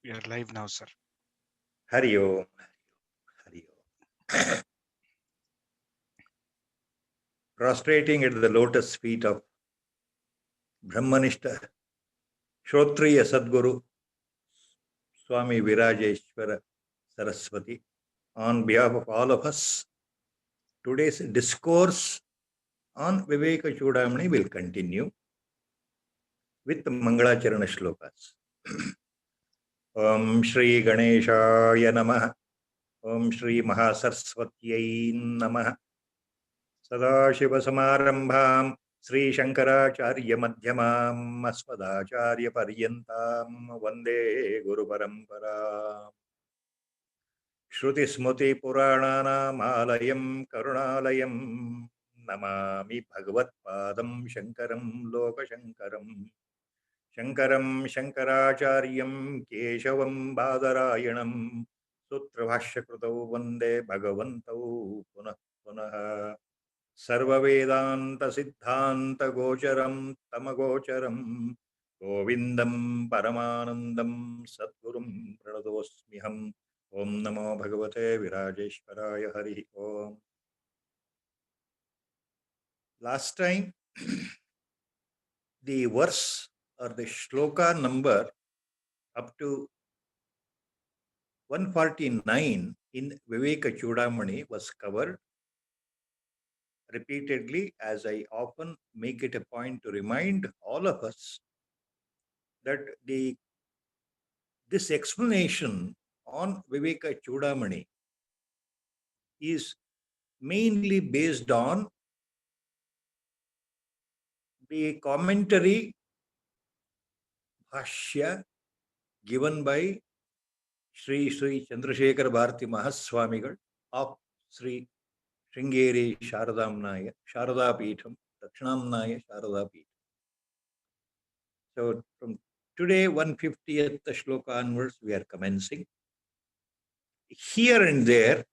We are live now, sir. Hari Om. Hari Om. Prostrating at the lotus feet of Brahmanishta Shrotriya Sadguru Swami Virajeshwara Saraswati, on behalf of all of us, today's discourse on Viveka Chudamani will continue with Mangalacharana shlokas. Om Shri Ganeshaya Namah. Om Shri Mahasaraswatyai Namah. Sadashiva Samarambham Sri Shankaracharya Madhyamam Asmadacharya Paryantam Vande Guru Parampara. Shruti Smruti Purananam Alayam Karunalayam Namami Bhagavat Padam Shankaram Loka Shankaram Shankaram Shankaracharyam Keshavam Badarayanam Sutrabhashya Krutau Vande Bhagavantau Punah Punah Sarva Vedanta Siddhanta Gocharam Tamagocharam Govindam Paramanandam Sadgurum Pranadosmiham. Om Namo Bhagavate Virajeshwaraya Hari Om. Last time, the verse or the shloka number up to 149 in Viveka Chudamani was covered. Repeatedly, as I often make it a point to remind all of us that this explanation on Viveka Chudamani is mainly based on the commentary Bhashya given by Sri Chandrasekhar Bharati Mahaswamigal of Sri Sringeri Sharadamnaya, Sharada Peetham, Dakshinamnaya Sharada Peetham. So from today, 150th shloka onwards, we are commencing. Here and there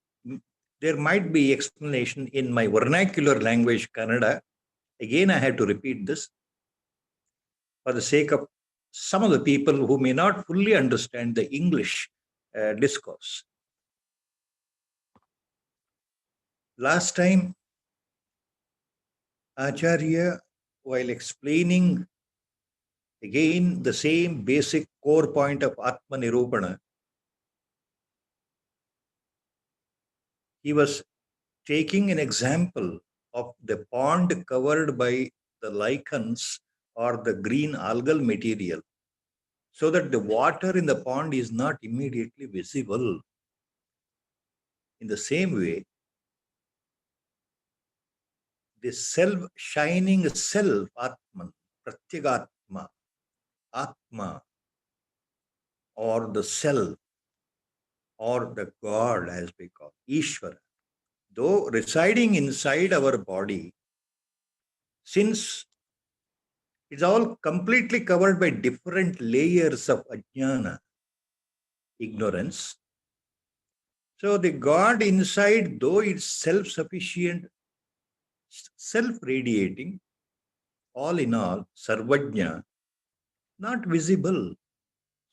might be explanation in my vernacular language, Kannada. Again, I have to repeat this for the sake of some of the people who may not fully understand the English discourse. Last time, Acharya, while explaining again the same basic core point of Atma Nirupana, he was taking an example of the pond covered by the lichens or the green algal material, so that the water in the pond is not immediately visible. In the same way, the self-shining self, Atman, Pratyagatma, Atma, or the self, or the God as we call, Ishvara, though residing inside our body, since it's all completely covered by different layers of ajnana, ignorance, so the God inside, though it's self-sufficient, self-radiating, all in all, Sarvajna, not visible.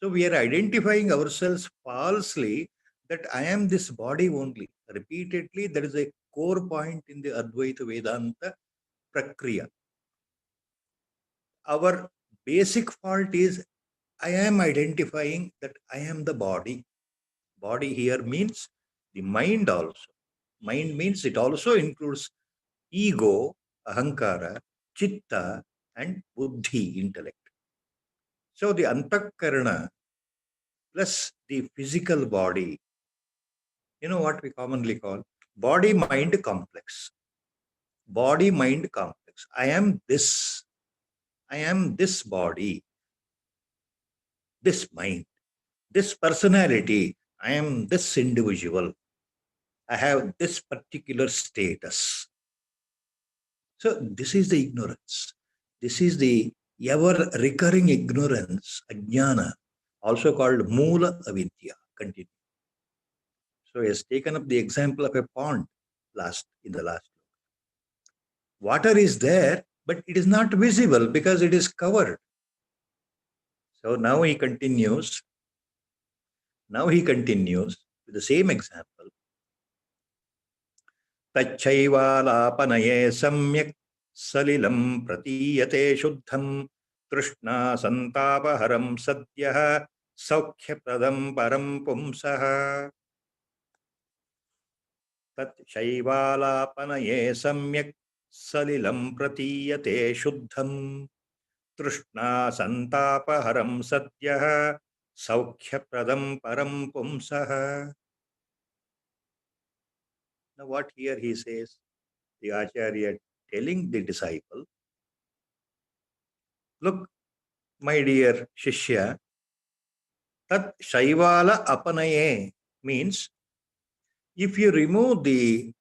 So we are identifying ourselves falsely that I am this body only. Repeatedly, there is a core point in the Advaita Vedanta Prakriya. Our basic fault is I am identifying that I am the body. Body here means the mind also. Mind means it also includes ego, ahankara, chitta, and buddhi, intellect. So the antakarana plus the physical body, you know what we commonly call body-mind complex. Body-mind complex. I am this body, this mind, this personality. I am this individual. I have this particular status. So this is the ignorance. This is the ever-recurring ignorance, ajnana, also called moola avidya. Continue. So he has taken up the example of a pond in the last. Water is there, but it is not visible because it is covered. So now he continues, Now he continues with the same example. Tachaivalapanaye samyak salilam pratiyate shuddham trishna santapaharam sadyah saukhya-pradam param pumsah. Tachaivalapanaye samyak salilam pratiyate shuddham trishna santapaharam sadyah saukhya-pradam param pumsah. Now what here he says, the Acharya telling the disciple, look, my dear Shishya, Tat Shaivala Apanaye means if you remove the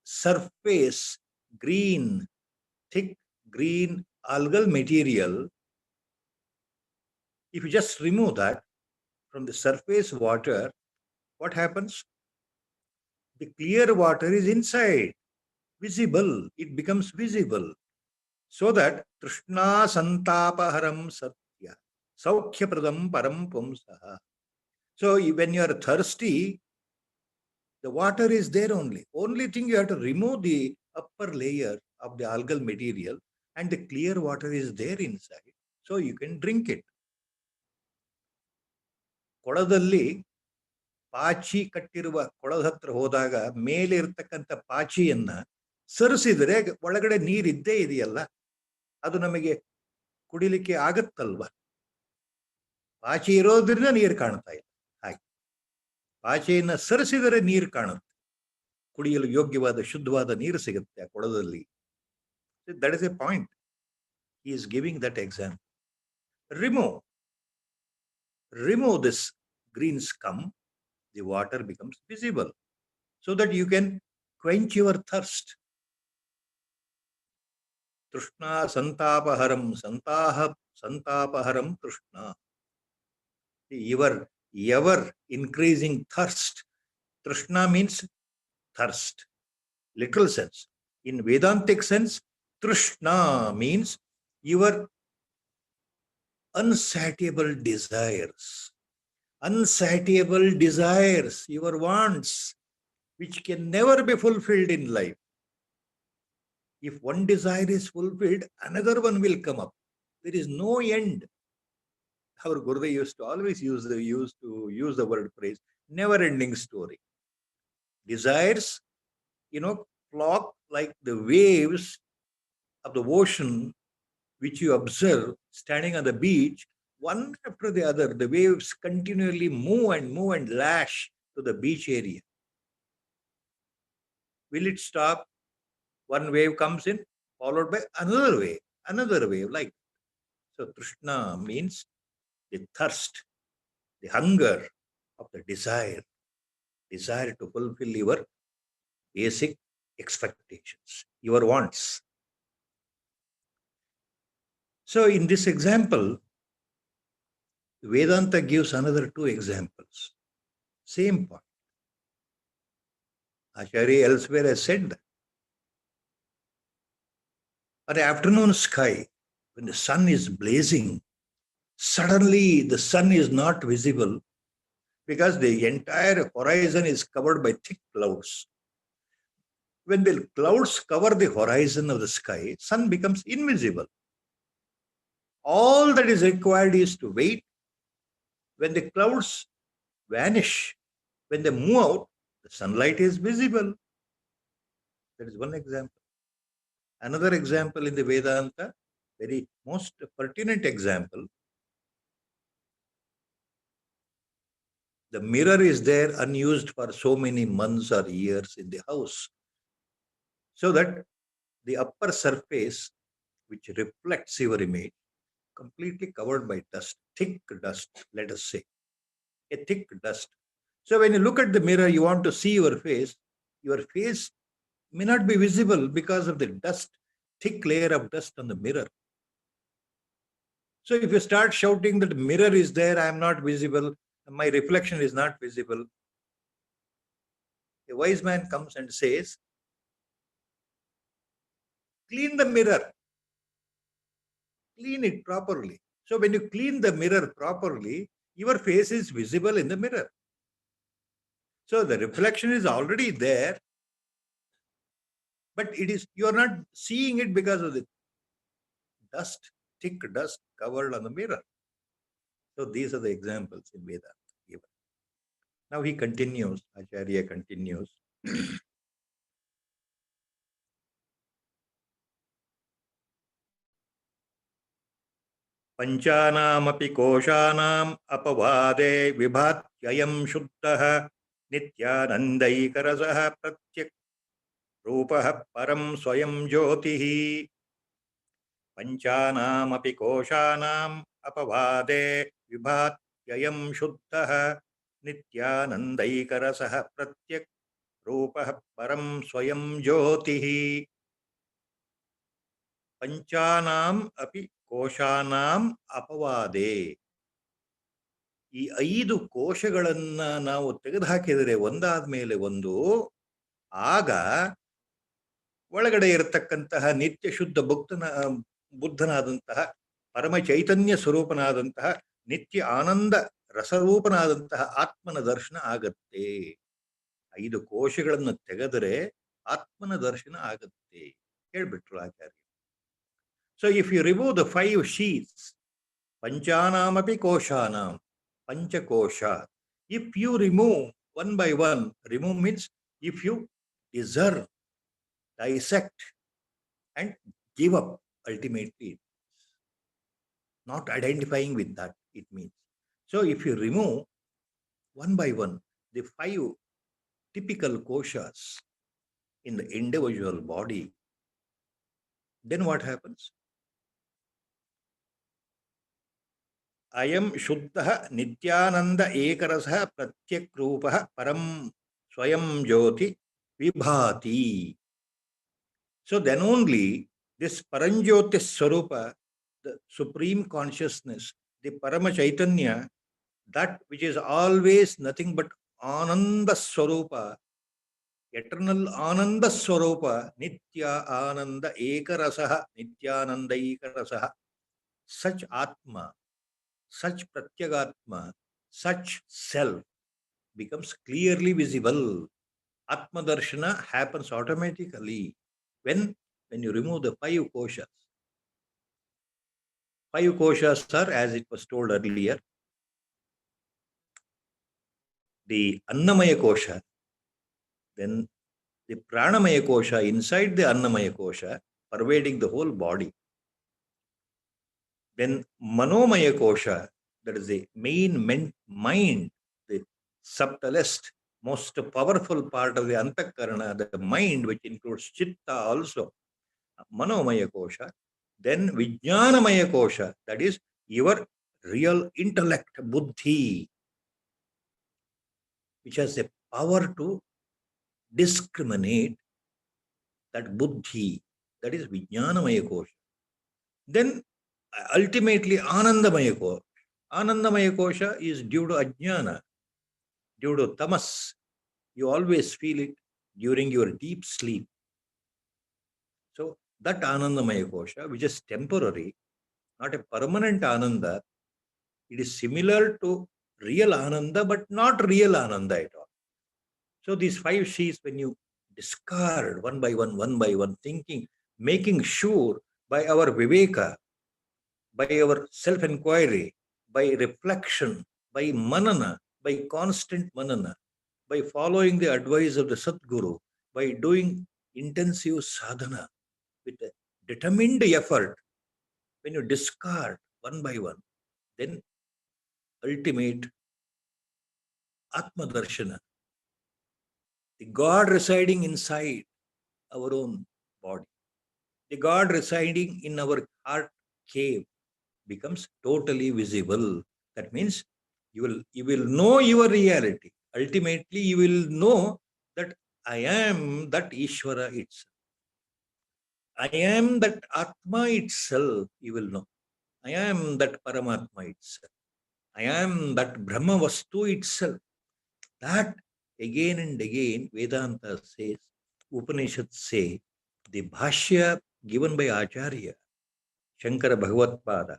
surface green, thick green algal material, if you just remove that from the surface water, what happens? The clear water is inside, visible, it becomes visible. So that Trishna Santapaharam Satya, Saukhya Pradam Param Pumsaha. So when you are thirsty, the water is there only. Only thing you have to remove the upper layer of the algal material and the clear water is there inside. So you can drink it. ಕೊಳದಲ್ಲಿ ಪಾಚಿ ಕಟ್ಟಿರುವ ಕೊಳದ ಹತ್ರ ಹೋದಾಗ ಮೇಲೆ ಇರತಕ್ಕಂಥ ಪಾಚಿಯನ್ನ ಸರಿಸಿದರೆ ಒಳಗಡೆ ನೀರಿದ್ದೇ ಇದೆಯಲ್ಲ, ಅದು ನಮಗೆ ಕುಡಿಲಿಕ್ಕೆ ಆಗತ್ತಲ್ವ? ಪಾಚಿ ಇರೋದ್ರಿಂದ ನೀರು ಕಾಣ್ತಾ ಇಲ್ಲ. ಹಾಗೆ ಪಾಚೆಯನ್ನು ಸರಿಸಿದರೆ ನೀರು ಕಾಣುತ್ತೆ, ಕುಡಿಯಲು ಯೋಗ್ಯವಾದ ಶುದ್ಧವಾದ ನೀರು ಸಿಗುತ್ತೆ ಆ ಕೊಳದಲ್ಲಿ. That is A point. He is giving that example. Remove this green scum, the water becomes visible, so that you can quench your thirst. Trishna santapaharam, santapaharam trishna. Your ever increasing thirst. Trishna means thirst, literal sense. In Vedantic sense, Trishna means your unsatiable desires. Unsatiable desires, your wants, which can never be fulfilled in life. If one desire is fulfilled, another one will come up. There is no end. Our Gurudev used to always use the word phrase, never-ending story. Desires, flock like the waves of the ocean, which you observe standing on the beach, one after the other, the waves continually move and lash to the beach area. Will it stop? One wave comes in, followed by another wave, like that. So Trishna means the thirst, the hunger of the desire to fulfill your basic expectations, your wants. So in this example, Vedanta gives another two examples. Same point. Acharya elsewhere has said that. An afternoon sky, when the sun is blazing, suddenly the sun is not visible because the entire horizon is covered by thick clouds. When the clouds cover the horizon of the sky, sun becomes invisible. All that is required is to wait. When the clouds vanish, when they move out, the sunlight is visible. That is one example. Another example in the Vedanta, very most pertinent example. The mirror is there unused for so many months or years in the house, so that the upper surface, which reflects your image, completely covered by dust, thick dust, let us say, a thick dust. So when you look at the mirror, you want to see your face may not be visible because of the dust, thick layer of dust on the mirror. So if you start shouting that the mirror is there, I am not visible, my reflection is not visible, a wise man comes and says, clean the mirror, clean it properly. So when you clean the mirror properly, Your face is visible in the mirror. So the reflection is already there, but you are not seeing it because of the dust, thick dust covered on the mirror. So these are the examples in Vedanta given. Now he continues, Acharya continues. Panchanaamapi koshanam apavade vibhatyayam shuddha nityanandaikarasah pratyak rupah param swayam jyotihi. Panchanaamapi koshanam apavade vibhatyayam shuddha nityanandaikarasah pratyak rupah param swayam jyotihi. Panchanam api koshanam apavade. ಈ 5 ಕೋಶಗಳನ್ನ ನಾವು ತೆಗೆದುಹಾಕಿದರೆ ಒಂದಾದ ಮೇಲೆ ಒಂದು, ಆಗ ಒಳಗಡೆ ಇರತಕ್ಕಂತಹ ನಿತ್ಯ ಶುದ್ಧ ಬುದ್ಧನಾದಂತಹ ಪರಮ ಚೈತನ್ಯ ಸ್ವರೂಪನಾದಂತಹ ನಿತ್ಯ ಆನಂದ ರಸರೂಪನಾದಂತಹ ಆತ್ಮನ ದರ್ಶನ ಆಗತ್ತೆ. 5 ಕೋಶಗಳನ್ನು ತೆಗೆದರೆ ಆತ್ಮನ ದರ್ಶನ ಆಗತ್ತೆ ಹೇಳ್ಬಿಟ್ರು Acharya. So if you remove the 5 sheets, ಪಂಚಾನಾಮಪಿ ಕೋಶಾನಾಂ, Panchakosha. If you remove one by one, remove means if you discern, dissect, and give up, ultimately, not identifying with that, it means. So if you remove one by one the 5 typical koshas in the individual body, then what happens? Ayam Shuddha Nityananda Ekarasa Pratyak Rupa Param Swayam Jyoti Vibhati. So then only this Paranjyoti Swarupa, the supreme consciousness, the Parama Chaitanya, that which is always nothing but Ananda Swarupa, eternal Ananda Swarupa, Nitya Ananda Ekarasaha, Nityananda Ekarasaha, such Atma, such Pratyagatma, such self becomes clearly visible. Atma Darshana happens automatically when you remove the 5 koshas. 5 koshas are, as it was told earlier, the Annamaya kosha, then the Pranamaya kosha inside the Annamaya kosha, pervading the whole body. Then Manomaya kosha, that is the main mind, the subtlest, most powerful part of the Antakarana, the mind, which includes Chitta also, Manomaya kosha. Then Vijnanamaya kosha, that is your real intellect, buddhi, which has the power to discriminate, that buddhi, that is Vijnanamaya kosha. Then ultimately Anandamaya kosha. Anandamaya kosha is due to ajnana, due to tamas. You always feel it during your deep sleep. So that Anandamaya kosha, which is temporary, not a permanent Ananda, it is similar to real Ananda, but not real Ananda at all. So these 5 sheets, when you discard one by one, thinking, making sure by our Viveka, by our self-inquiry, by reflection, by manana, by constant manana, by following the advice of the Sadguru, by doing intensive sadhana with a determined effort, when you discard one by one, then ultimate Atma Darshana, the God residing inside our own body, the God residing in our heart cave becomes totally visible. That means you will know your reality. Ultimately, you will know that I am that Ishvara itself. I am that Atma itself, you will know. I am that Paramatma itself. I am that Brahma Vastu itself. That again and again Vedanta says, Upanishads say, the Bhashya given by Acharya, Shankara Bhagavatpada,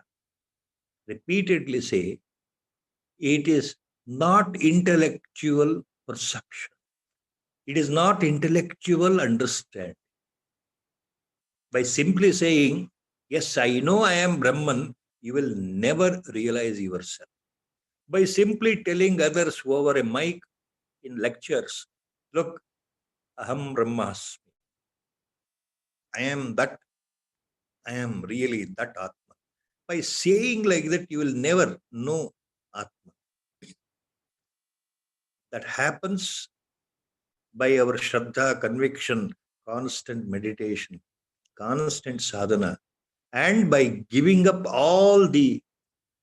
repeatedly say It is not intellectual perception. It is not intellectual understanding. By simply saying, yes, I know I am Brahman, you will never realize yourself. By simply telling others over a mic in lectures, look, Aham Brahmasmi. I am that, I am really that Atma. By saying like that, you will never know Atma. That happens by our Shraddha, conviction, constant meditation, constant sadhana, and by giving up all the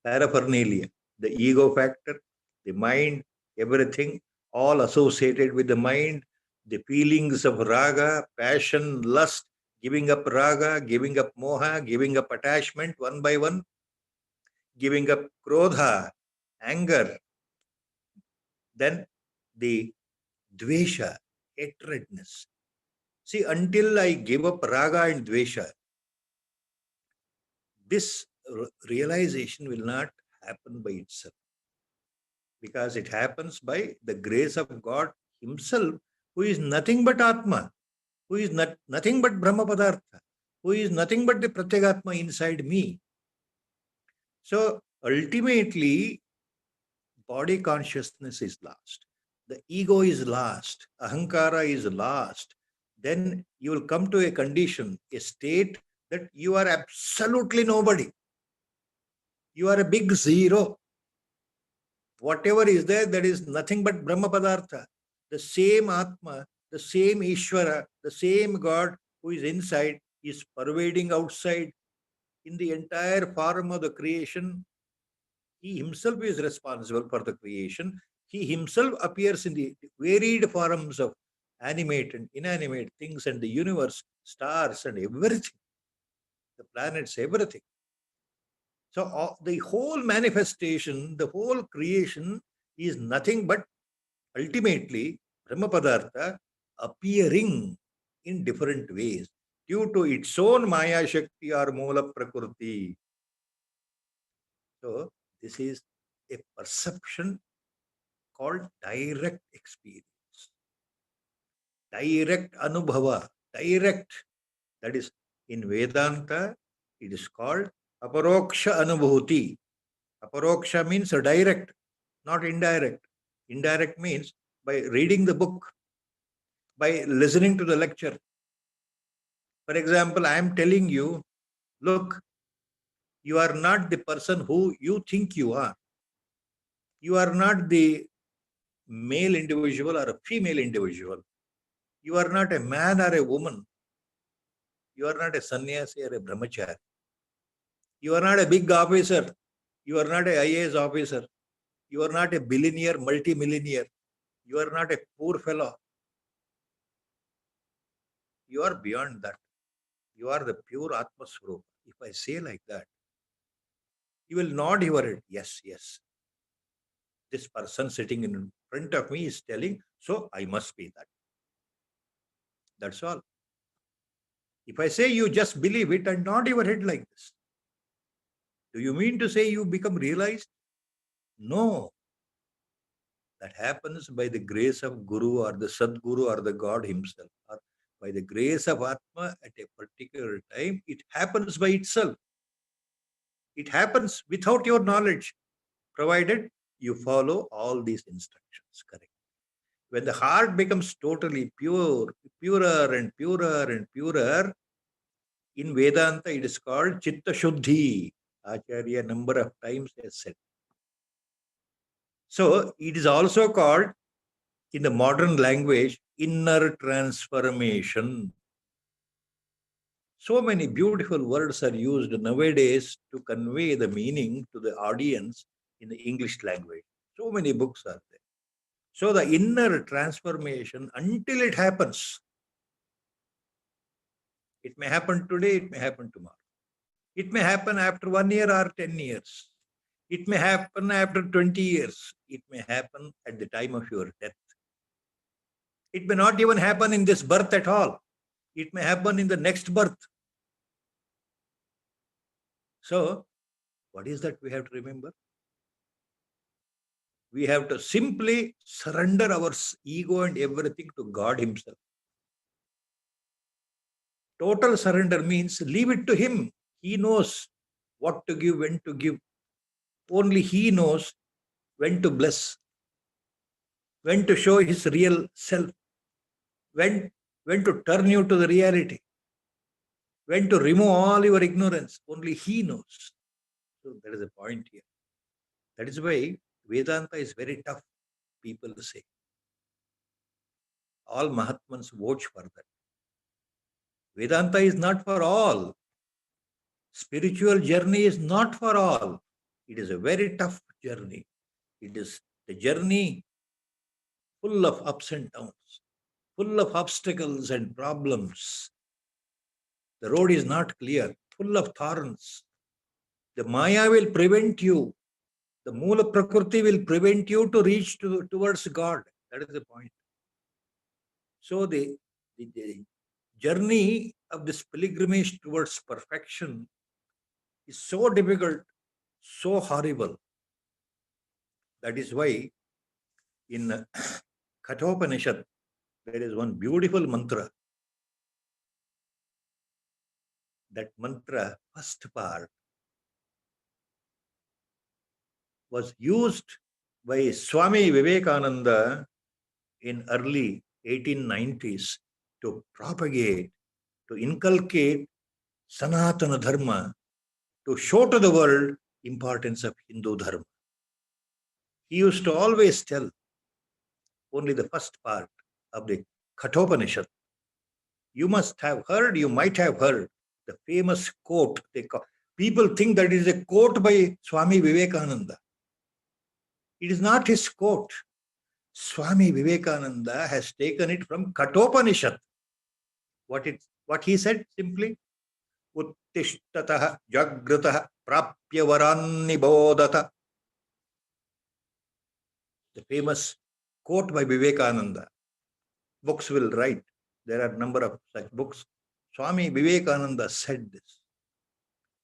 paraphernalia, the ego factor, the mind, everything, all associated with the mind, the feelings of raga, passion, lust, giving up raga, giving up moha, giving up attachment one by one, giving up krodha, anger, then the dvesha, hatredness. See, until I give up raga and dvesha, this realization will not happen by itself, because it happens by the grace of God Himself, who is nothing but Atma, who is nothing but Brahma Padartha, who is nothing but the Pratyagatma inside me. So ultimately, body consciousness is lost. The ego is lost. Ahankara is lost. Then you will come to a condition, a state that you are absolutely nobody. You are a big zero. Whatever is there, that is nothing but Brahma Padartha. The same Atma, the same Ishvara, the same God who is inside is pervading outside in the entire form of the creation. He himself is responsible for the creation. He himself appears in the varied forms of animate and inanimate things and the universe, stars and everything, the planets, everything. So the whole manifestation, the whole creation is nothing but ultimately Brahma Padartha appearing in different ways due to its own Maya Shakti or Moola Prakriti. So this is a perception called direct experience, direct anubhava, direct. That is, in Vedanta, it is called aparoksha anubhuti. Aparoksha means direct, not indirect. Indirect means by reading the book, by listening to the lecture. For example, I am telling you, look, you are not the person who you think you are. You are not the male individual or a female individual. You are not a man or a woman. You are not a sannyasi or a brahmachari. You are not a big officer. You are not a IAS officer. You are not a billionaire, multi-millionaire. You are not a poor fellow. You are beyond that. You are the pure Atma Swarupa. If I say like that, you will nod your head. Yes, yes. This person sitting in front of me is telling, so I must be that. That's all. If I say you just believe it and nod your head like this, do you mean to say you become realized? No. That happens by the grace of Guru or the Sadguru or the God himself. Or by the grace of Atma at a particular time, it happens by itself. It happens without your knowledge, provided you follow all these instructions correctly. When the heart becomes totally pure, purer and purer and purer, in Vedanta it is called Chitta Shuddhi. Acharya number of times has said. So it is also called, in the modern language, inner transformation. So many beautiful words are used nowadays to convey the meaning to the audience in the English language. So many books are there. So the inner transformation, until it happens, it may happen today, it may happen tomorrow. It may happen after 1 year or 10 years. It may happen after 20 years. It may happen at the time of your death. It may not even happen in this birth at all. It may happen in the next birth. So, what is that we have to remember? We have to simply surrender our ego and everything to God Himself. Total surrender means leave it to Him. He knows what to give, when to give. Only He knows when to bless, when to show His real self, when to turn you to the reality, when to remove all your ignorance. Only He knows. So that is the point here. That is why Vedanta is very tough, people say. All Mahatmans vouch for that. Vedanta is not for all. Spiritual journey is not for all. It is a very tough journey. It is the journey full of ups and downs, full of obstacles and problems. The road is not clear, full of thorns. The Maya will prevent you. The Mula Prakriti will prevent you to reach towards God. That is the point. So the journey of this pilgrimage towards perfection is so difficult, so horrible. That is why in Kathopanishad, there is one beautiful mantra. That mantra, first part, was used by Swami Vivekananda in early 1890s to propagate, to inculcate Sanatana Dharma, to show to the world importance of Hindu Dharma. He used to always tell only the first part of the Kathopanishad. You must have heard, you might have heard the famous quote. People think that it is a quote by Swami Vivekananda. It is not his quote. Swami Vivekananda has taken it from Kathopanishad. What he said simply, Uttishtatah Jagratah Prapya Varannibodata. The famous quote by Vivekananda. Books will write. There are a number of such books. Swami Vivekananda said this.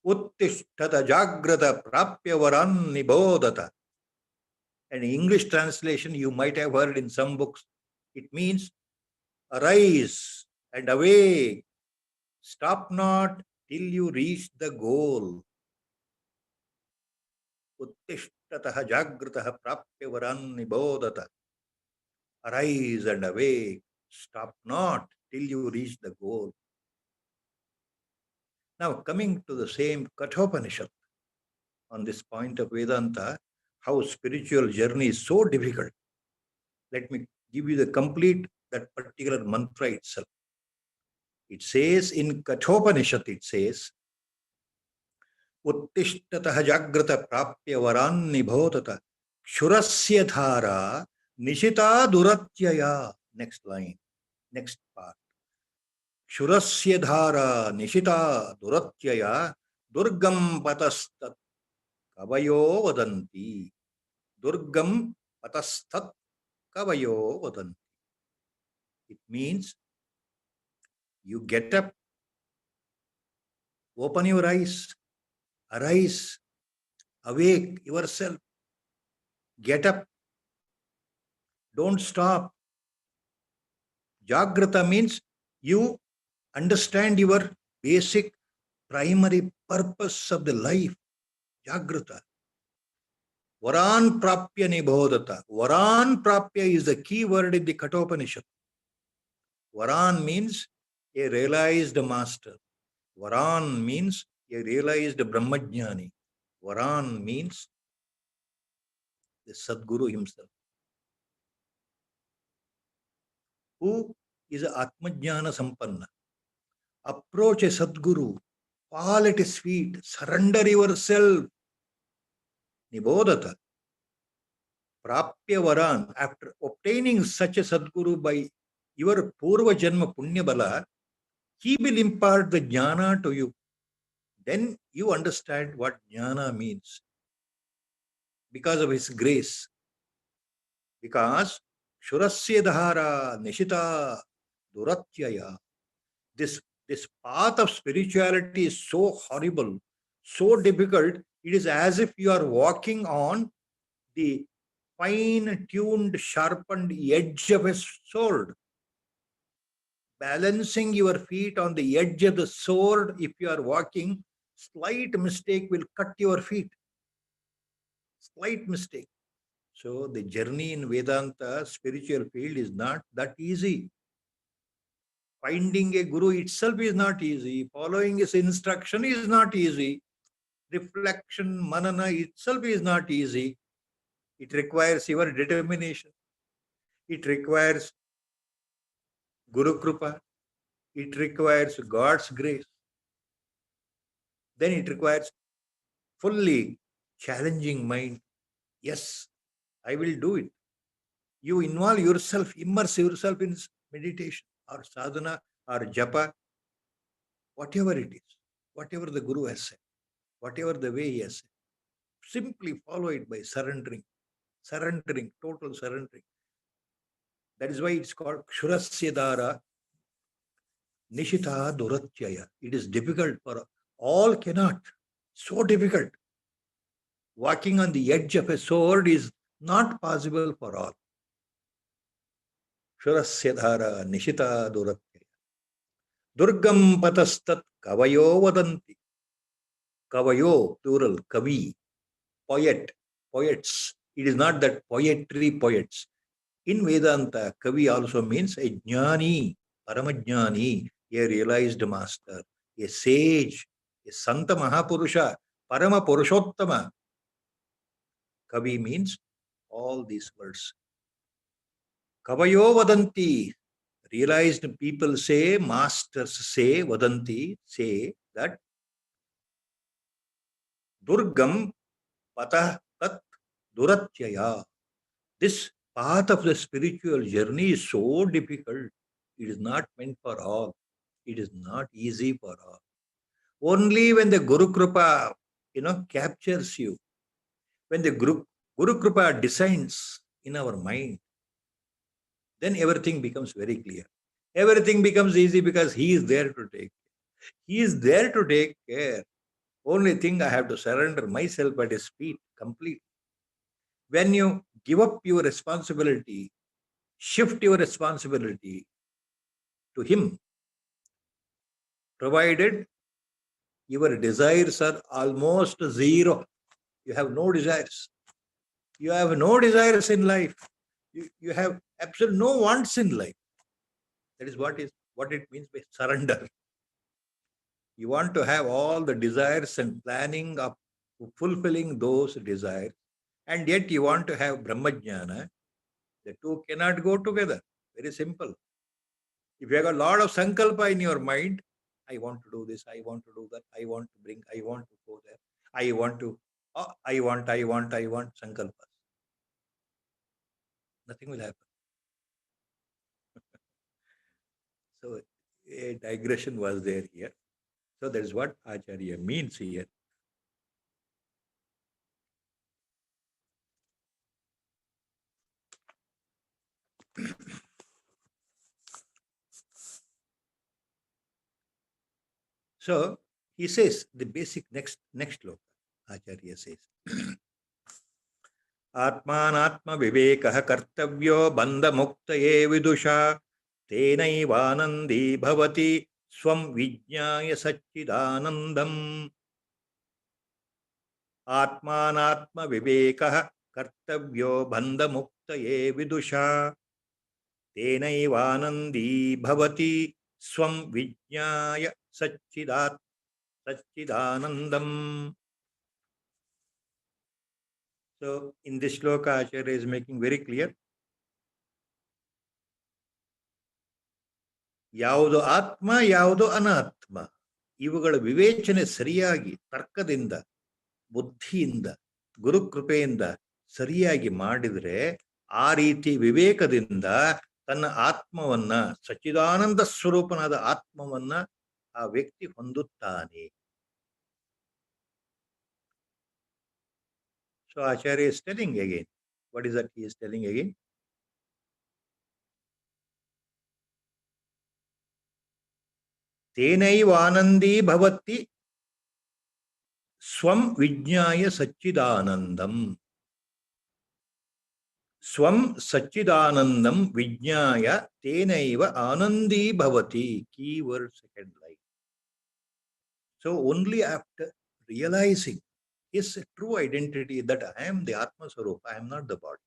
Uttishthata Jagrata Prapya Varannibodata. An English translation you might have heard in some books. It means arise and awake. Stop not till you reach the goal. Uttishtatah Jagratah Prapya Varannibodata. Arise and awake. Stop not till you reach the goal. Now, coming to the same Kathopanishad, on this point of Vedanta, how spiritual journey is so difficult. Let me give you the complete, that particular mantra itself. It says in Kathopanishad, it says, Uttishtatah Jagrata Prapya Varannibodata Kshurasya Dhara Nishita Duratyaya. Next line, next part. Kshurasya Dhara Nishita Duratyaya Durgam Patastat Kavayo Vadanti. Durgam Patastat Kavayo Vadanti. It means you get up, open your eyes, arise, awake yourself, get up, don't stop. Jagrata means you understand your basic primary purpose of the life. Jagrata. Varan prapya nibodata. Varan prapya is the key word in the Kathopanishad. Varan means a realized master. Varan means a realized Brahmajnani. Varan means the Sadguru himself, who is Atmajnana Sampanna. Approach a Sadguru, fall at his feet, surrender yourself. Nibodata. Prapya Varan. After obtaining such a Sadguru by your Purva Janma Punya Bala, he will impart the jnana to you. Then you understand what jnana means. Because of his grace. Because Shurasya Dhara Nishita Duratyaya. This path of spirituality is so horrible, so difficult. It is as if you are walking on the fine-tuned, sharpened edge of a sword. Balancing your feet on the edge of the sword, if you are walking, slight mistake will cut your feet. Slight mistake. So the journey in Vedanta spiritual field is not that easy. Finding a guru itself is not easy. Following his instruction is not easy. Reflection, manana itself is not easy. It requires your determination. It requires Guru Krupa. It requires God's grace. Then it requires fully challenging mind. Yes, I will do it. You involve yourself, immerse yourself in meditation or sadhana or japa, whatever it is, whatever the Guru has said, whatever the way he has said. Simply follow it by surrendering, total surrendering. That is why it's called Kshurasyadara Nishita Duratyaya. It is difficult for all cannot. So difficult. Walking on the edge of a sword is not possible for all. Kshurasyadara Nishita Duratyaya. Durgam patastat kavayo vadanti. Kavayo, plural, kavi, poet, poets. It is not that poetry, poets. In Vedanta, kavi also means a jnani, paramajnani, a realized master, a sage, a santa mahapurusha, parama purushottama. Kavi means all these words. Kavayo vadanti. Realized people say, masters say, vadanti, say that Durgam patah tat duratyaya. This path of the spiritual journey is so difficult. It is not meant for all. It is not easy for all. Only when the Guru Kripa, captures you, when the Guru Kripa descends in our mind, then everything becomes very clear. Everything becomes easy because he is there to take care. He is there to take care. Only thing I have to surrender myself at his feet completely. When you give up your responsibility, shift your responsibility to him, provided your desires are almost zero. You have no desires. You have no desires in life. You have absolutely no wants in life. That is what it means by surrender. You want to have all the desires and planning of fulfilling those desires, and yet you want to have Brahmajnana. The two cannot go together. Very simple. If you have a lot of sankalpa in your mind, I want to do this, I want to do that, I want to bring, I want to go there, I want sankalpas. Nothing will happen. So a digression was there here. So that is what Acharya means here. So he says the basic next loka. Acharya says, Atmanatma vivekah kartavyo bandha muktaye vidusha tenaivanandi bhavati swam vijnaya satchidanandam. Atmanatma vivekah kartavyo bandha muktaye vidusha tenaivanandi bhavati swam vijnaya satchidanandam. So in this shloka, Acharya is making very clear. ಯಾವುದು ಆತ್ಮ ಯಾವುದು ಅನಾತ್ಮ ಇವುಗಳ ವಿವೇಚನೆ ಸರಿಯಾಗಿ ತರ್ಕದಿಂದ ಬುದ್ಧಿಯಿಂದ ಗುರುಕೃಪೆಯಿಂದ ಸರಿಯಾಗಿ ಮಾಡಿದರೆ ಆ ರೀತಿ ವಿವೇಕದಿಂದ ತನ್ನ ಆತ್ಮವನ್ನ ಸಚ್ಚಿದಾನಂದ ಸ್ವರೂಪನಾದ ಆತ್ಮವನ್ನ ಆ ವ್ಯಕ್ತಿ ಹೊಂದುತ್ತಾನೆ. So Acharya is telling again. What is that he is telling again? Tenaivanandi bhavati swam vijnaya satchidanandam. Swam Sachidanandam Vijnaya Tenaiva Anandi Bhavati. Keyword second line. So only after realizing his true identity that I am the Atma Swarupa, I am not the body.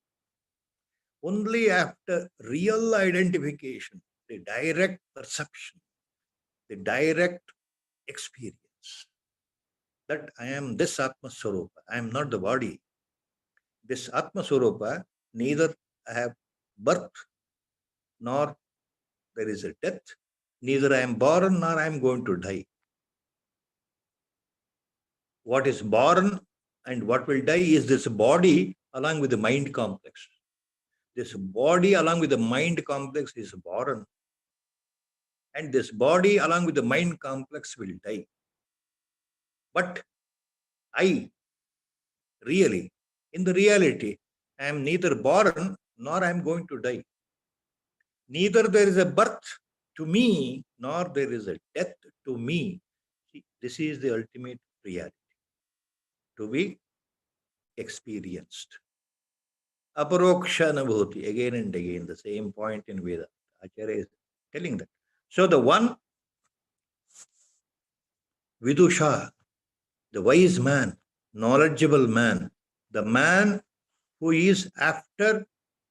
Only after real identification, the direct perception, the direct experience that I am this Atma Swarupa, I am not the body. This Atma Swarupa, neither I have birth nor there is a death, neither I am born nor I am going to die. What is born and what will die is this body along with the mind complex. This body along with the mind complex is born, and this body along with the mind complex will die. But I really, in the reality, I am neither born nor I am going to die. Neither there is a birth to me, nor there is a death to me. See, this is the ultimate reality to be experienced. Aparoksha anubhuti, again and again, the same point in Veda. Acharya is telling that. So the one Vidusha, the wise man, knowledgeable man, the man who is after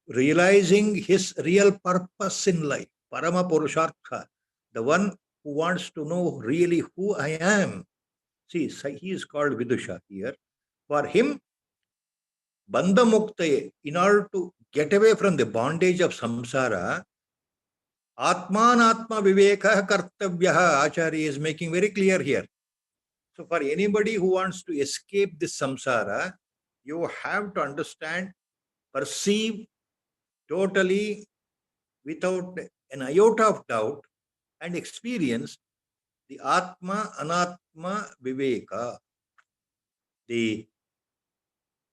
realizing his real purpose in life, Parama Purushartha, the one who wants to know really who I am. See, he is called Vidusha here. For him, Bandha Muktaye, in order to get away from the bondage of samsara, Atmanatma Viveka Kartavyaha, Acharya is making very clear here. So for anybody who wants to escape this samsara, you have to understand, perceive totally without an iota of doubt and experience the Atma Anatma Viveka, the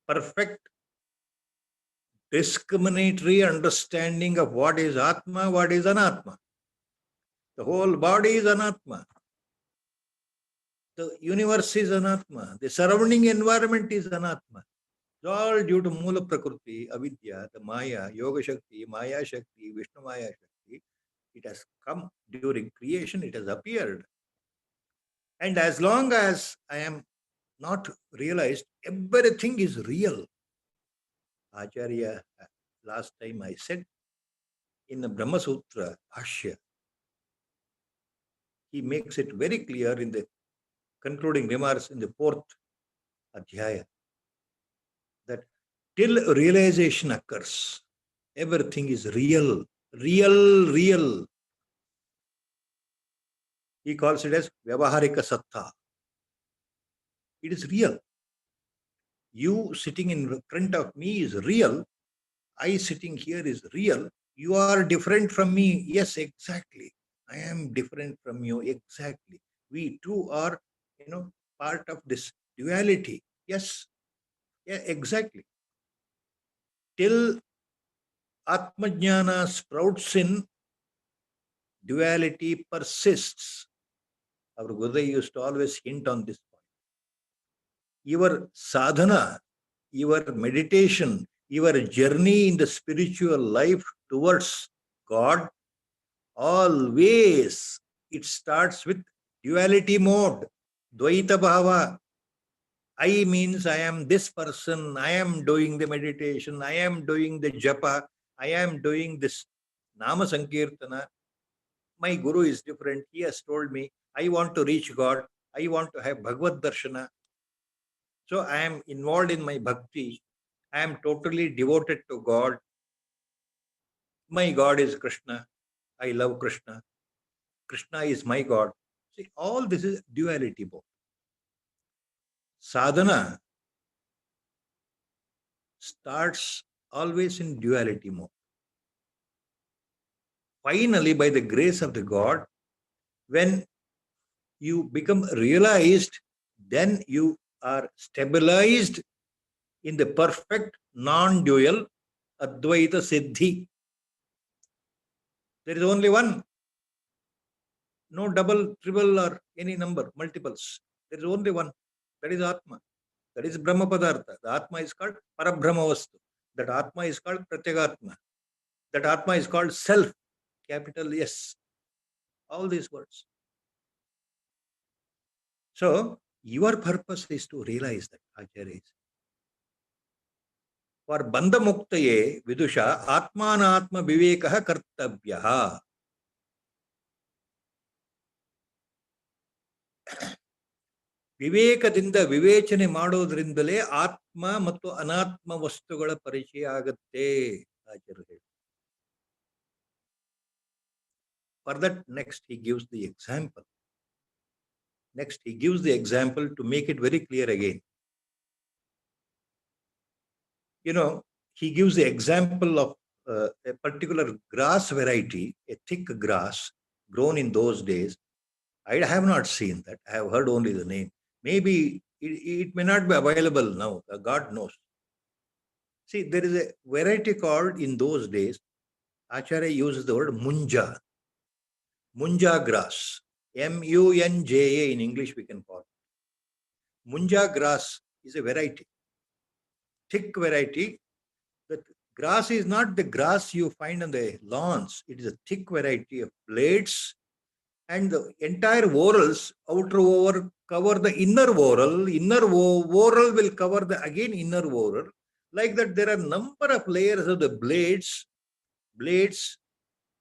perfect discriminatory understanding of what is Atma, what is Anatma. The whole body is Anatma. The universe is Anatma. The surrounding environment is Anatma. It's all due to Mula Prakriti, Avidya, the Maya, Yoga Shakti, Maya Shakti, Vishnu Maya Shakti. It has come during creation, it has appeared. And as long as I am not realized, everything is real. Acharya, last time I said, in the Brahma Sutra, Bhashya, he makes it very clear in the concluding remarks in the 4th Adhyaya that till realization occurs, everything is real, real. He calls it as Vyavaharika Satta. It is real. You sitting in front of me is real. I sitting here is real. You are different from me. Yes, exactly. I am different from you. Exactly. We two are, part of this duality. Yes. Yeah, exactly. Till Atmajnana sprouts in, duality persists. Our Gurudev used to always hint on this point. Your sadhana, your meditation, your journey in the spiritual life towards God, always it starts with duality mode, Dvaita Bhava. I means I am this person, I am doing the meditation, I am doing the japa, I am doing this Nama Sankirtana. My Guru is different. He has told me, I want to reach God, I want to have Bhagavad Darshana. So I am involved in my bhakti. I am totally devoted to God. My God is Krishna. I love Krishna. Krishna is my God. See, all this is duality mode. Sadhana starts always in duality mode. Finally, by the grace of the God, when you become realized, then you are stabilized in the perfect non-dual Advaita Siddhi. There is only one. No double, triple, or any number, multiples. There is only one. That is Atma. That is Brahma Padartha. The Atma is called Parabrahma Vastu. That Atma is called Pratyagatma. That Atma is called self, capital S. All these words. So your purpose is to realize that, Acharya. For Bandha Muktaye Vidusha Atmanatma Viveka Kartabhya. ವಿವೇಕದಿಂದ ವಿವೇಚನೆ ಮಾಡೋದ್ರಿಂದಲೇ ಆತ್ಮ ಮತ್ತು ಅನಾತ್ಮ ವಸ್ತುಗಳ ಪರಿಚಯ ಆಗುತ್ತೆ Acharya. For that next he gives the example. Next he gives the example to make it very clear again. You know, he gives the example of a particular grass variety, a thick grass grown in those days. I have not seen that. I have heard only the name. Maybe it may not be available now. God knows. See, there is a variety called in those days, Acharya uses the word munja. Munja grass. M-U-N-J-A in English we can call it. Munja grass is a variety. Thick variety. The grass is not the grass you find on the lawns. It is a thick variety of blades. And the entire whorls, outer whorl cover the inner whorl. Inner whorl will cover the again inner whorl. Like that, there are number of layers of the blades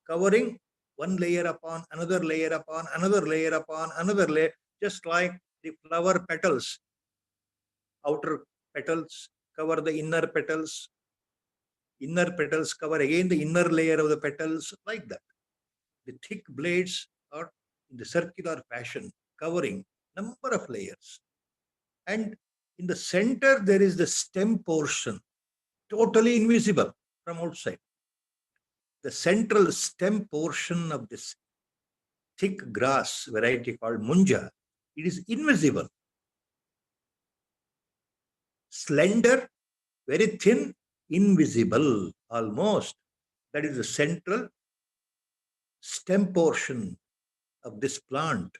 covering one layer upon another layer upon another layer upon another layer, just like the flower petals. Outer petals cover the inner petals. Inner petals cover again the inner layer of the petals, like that. The thick blades are in the circular fashion, covering number of layers. And in the center, there is the stem portion, totally invisible from outside. The central stem portion of this thick grass variety called munja, it is invisible. Slender, very thin, invisible almost. That is the central stem portion of this plant.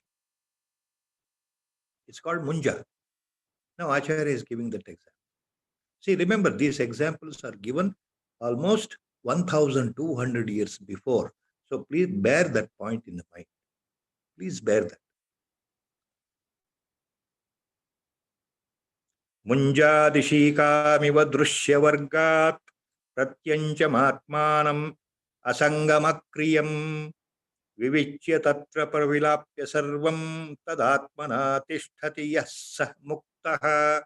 It's called munja. Now Acharya is giving that example. See, remember, these examples are given almost 1,200 years before. So please bear that point in the mind. Please bear that. Munjadishikamiva drushyavargat pratyanchamatmanam asangamakriyam vivichya tatra pravilapya sarvam tadatmana tishtati yassah muktaha.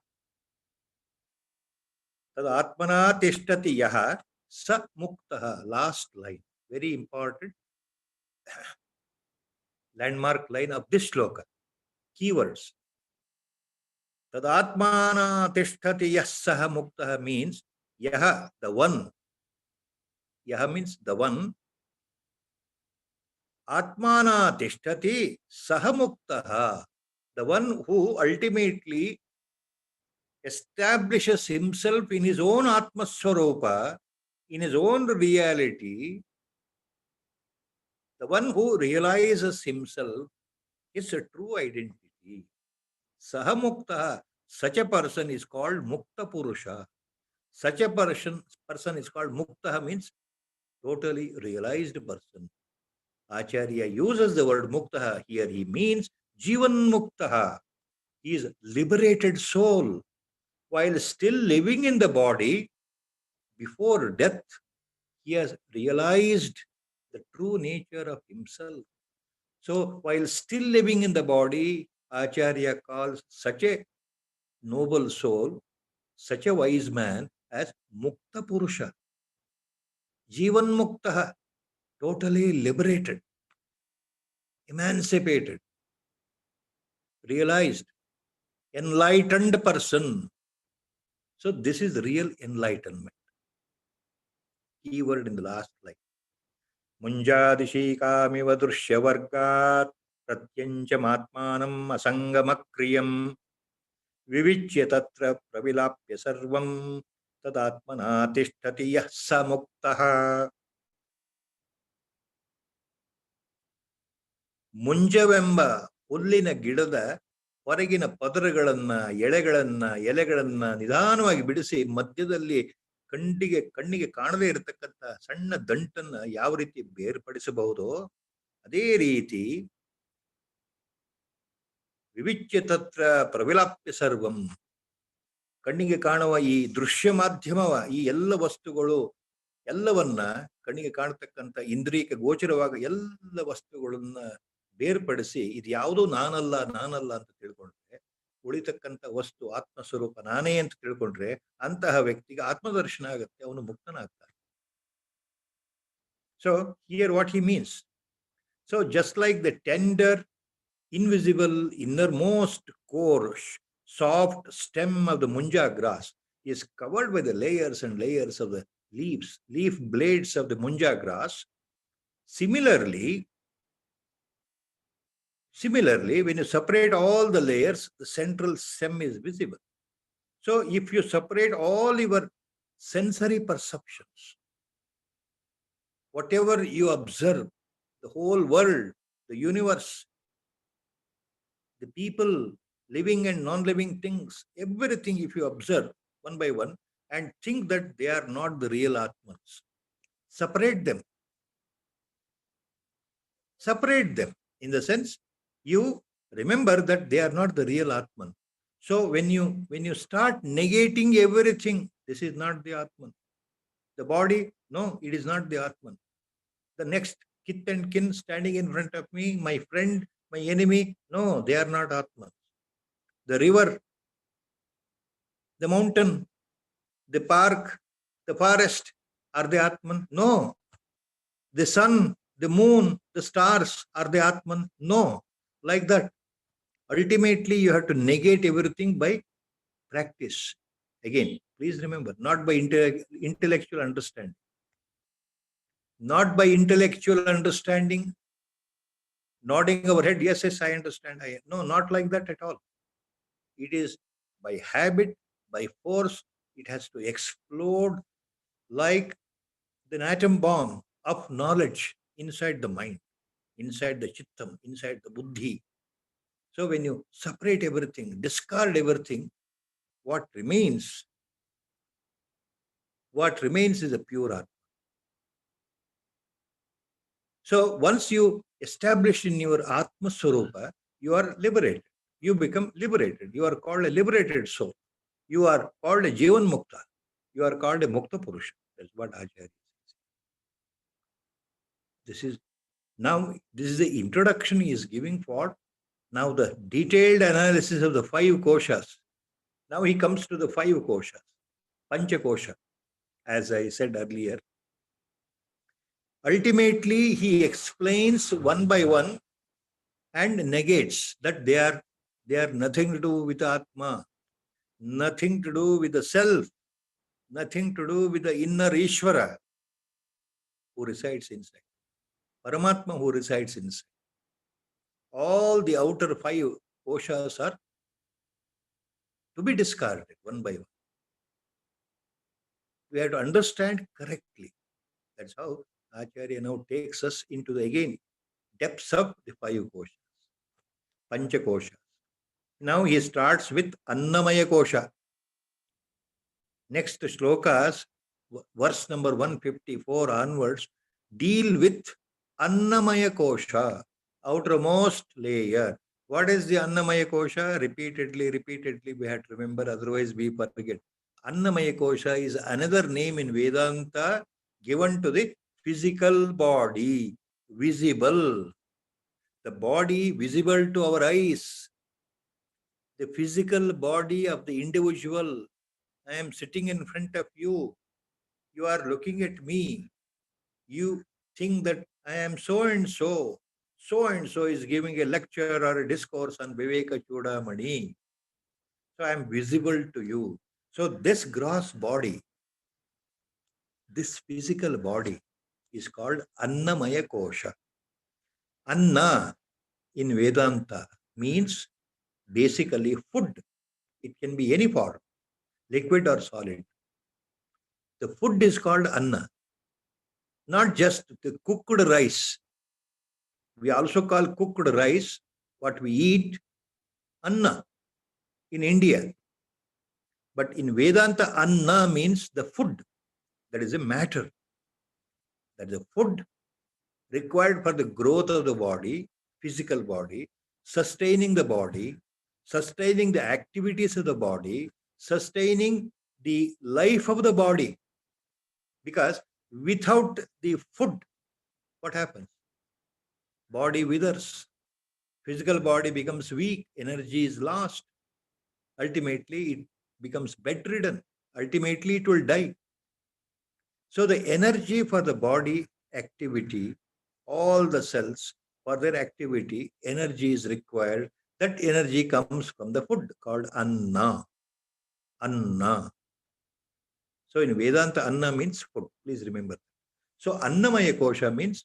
Tadatmana tishtati yaha sa muktaha. Last line, very important landmark line of this shloka. Keywords. Tadatmana tishtati yassah muktaha means yaha, the one. Yaha means the one. Atmana tishtati saha muktaha, the one who ultimately establishes himself in his own Atmaswarupa, in his own reality. The one who realizes himself is a true identity. Saha muktaha, such a person is called mukta purusha. Such a person is called muktaha, means totally realized person. Acharya uses the word muktaha. Here he means jivan muktaha. He is liberated soul. While still living in the body, before death, he has realized the true nature of himself. So while still living in the body, Acharya calls such a noble soul, such a wise man as mukta purusha. Jivan muktaha, totally liberated, emancipated, realized, enlightened person. So this is real enlightenment. Keyword in the last line. Munjadishikamiva drushyavargat pratyanchamatmanam asangamakriyam vivichya tatra pravilapya sarvam tadatmana tishtati yassa muktaha. ಮುಂಜವೆಂಬ ಹುಲ್ಲಿನ ಗಿಡದ ಹೊರಗಿನ ಪದರಗಳನ್ನ ಎಲೆಗಳನ್ನ ನಿಧಾನವಾಗಿ ಬಿಡಿಸಿ ಮಧ್ಯದಲ್ಲಿ ಕಣ್ಣಿಗೆ ಕಾಣದೇ ಇರತಕ್ಕಂಥ ಸಣ್ಣ ದಂಟನ್ನ ಯಾವ ರೀತಿ ಬೇರ್ಪಡಿಸಬಹುದೋ ಅದೇ ರೀತಿ ವಿವಿಚ್ಯ ತತ್ರ ಪ್ರವಿಲಾಪ್ಯ ಸರ್ವಂ. ಕಣ್ಣಿಗೆ ಕಾಣುವ ಈ ದೃಶ್ಯ ಮಾಧ್ಯಮವ ಈ ಎಲ್ಲ ವಸ್ತುಗಳು ಎಲ್ಲವನ್ನ ಕಣ್ಣಿಗೆ ಕಾಣತಕ್ಕಂಥ ಇಂದ್ರಿಯಕ್ಕೆ ಗೋಚರವಾಗ ಎಲ್ಲ ವಸ್ತುಗಳನ್ನ ಬೇರ್ಪಡಿಸಿ ಇದು ಯಾವುದೂ ನಾನಲ್ಲ ಅಂತ ತಿಳ್ಕೊಂಡ್ರೆ, ಉಳಿತಕ್ಕಂಥ ವಸ್ತು ಆತ್ಮಸ್ವರೂಪ ನಾನೇ ಅಂತ ತಿಳ್ಕೊಂಡ್ರೆ ಅಂತಹ ವ್ಯಕ್ತಿಗೆ ಆತ್ಮದರ್ಶನ ಆಗುತ್ತೆ, ಅವನು ಮುಕ್ತನಾಗ್ತಾನೆ. So here what he means, so just like the tender invisible innermost core soft stem of the munja grass is covered by the layers and layers of the leaf blades of the munja grass. Similarly, when you separate all the layers, the central stem is visible. So if you separate all your sensory perceptions, whatever you observe, the whole world, the universe, the people, living and non-living things, everything, if you observe one by one and think that they are not the real Atmans, separate them. In the sense, you remember that they are not the real Atman. So when you start negating everything, this is not the Atman. The body, no, it is not the Atman. The next kith and kin standing in front of me, my friend, my enemy, no, they are not Atman. The river, the mountain, the park, the forest, are they Atman? No. The sun, the moon, the stars, are they Atman? No. Like that. Ultimately, you have to negate everything by practice. Again, please remember, not by intellectual understanding. Not by intellectual understanding, nodding our head, yes, I understand. No, not like that at all. It is by habit, by force, it has to explode like an atom bomb of knowledge inside the mind, inside the chittam, inside the buddhi. So when you separate everything, discard everything, what remains is a pure Atma. So once you establish in your Atma Swarupa, you are liberated. You become liberated. You are called a liberated soul. You are called a Jivan Mukta. You are called a Mukta Purusha. That's what Acharya says. This is the introduction he is giving for now the detailed analysis of the 5 koshas. Now he comes to the 5 koshas, Pancha Kosha, as I said earlier. Ultimately, he explains one by one and negates that they are nothing to do with Atma, nothing to do with the self, nothing to do with the inner Ishvara who resides inside, Paramatma who resides inside. All the outer 5 koshas are to be discarded one by one. We have to understand correctly. That's how Acharya now takes us into the again depths of the 5 koshas, Pancha Koshas. Now he starts with Annamaya Kosha. Next shlokas, verse number 154 onwards, deal with Annamaya Kosha, outermost layer. What is the Annamaya Kosha? Repeatedly we have to remember, otherwise we forget. Annamaya Kosha is another name in Vedanta given to the physical body, visible. The body visible to our eyes. The physical body of the individual. I am sitting in front of you. You are looking at me. You think that I am so and so. So and so is giving a lecture or a discourse on Viveka Chudamani. So I am visible to you. So this gross body, this physical body, is called Annamaya Kosha. Anna in Vedanta means basically food. It can be any form, liquid or solid. The food is called Anna, not just the cooked rice. We also call cooked rice, what we eat, Anna in India. But in Vedanta, Anna means the food, That is a matter. That is the food required for the growth of the body, physical body, sustaining the body, sustaining the activities of the body, sustaining the life of the body. Because without the food, what happens? Body withers. Physical body becomes weak. Energy is lost. Ultimately, it becomes bedridden. Ultimately, it will die. So the energy for the body activity, all the cells for their activity, energy is required. That energy comes from the food called anna. Anna. So in Vedanta, anna means food. Please remember. So Annamaya Kosha means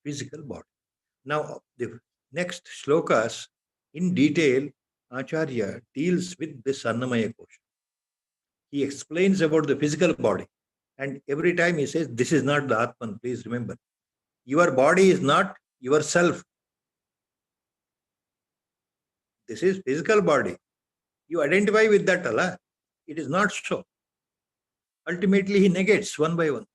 physical body. Now the next shlokas in detail, Acharya deals with this Annamaya Kosha. He explains about the physical body. And every time he says, this is not the Atman, please remember. Your body is not yourself. This is physical body. You identify with that, Allah. It is not so. Ultimately, he negates one by one.